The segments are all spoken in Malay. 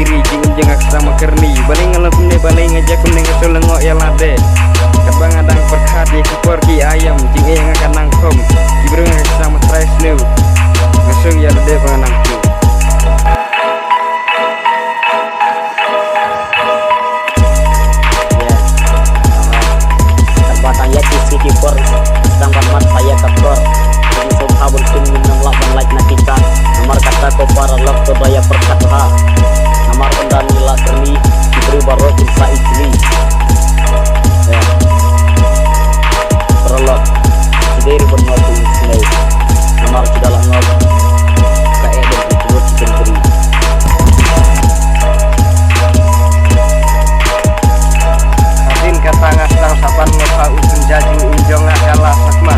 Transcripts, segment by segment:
diri jing jeng sama kerni baling ngelapne baling ngajak kuning kesulengok ya lade kabang adang perkat ye kupor ki ayam jing yang akan nangkom ibrung sama stress new ngasung ya lade panganangku terbatang ya kisi kipor sedang mat saya kapor untuk habul pin minum laban like nakita nomor kata ko para lok to daya perkata nomor pendan nila kerni diberi baro cinta istri ya prolog sendiri benar tuh snake nomor sudah langop kayak dan turut sendiri Adin kata ngasang saban ngopa usun jajing injong kalah sakma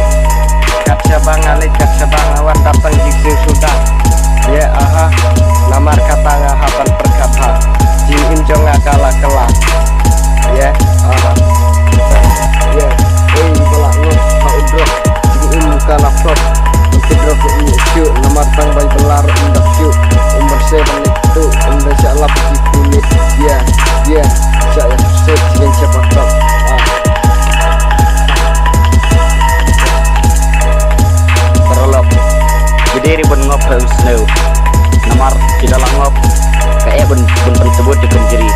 kat sabang alik kat sabang awan datang jiksu sudah ya aha namar kata ngahapan perkata jing injong kalah kelak ya aha ya balak ngop udrok jing kalah prop drop ini syuk nomor tang bay belar undak syuk umur 7 itu umur salah puji kulit ya saya set dengan siapa top prolog jadi ribun ngop snow nomor tidak langop kayak ben tersebut di penjeri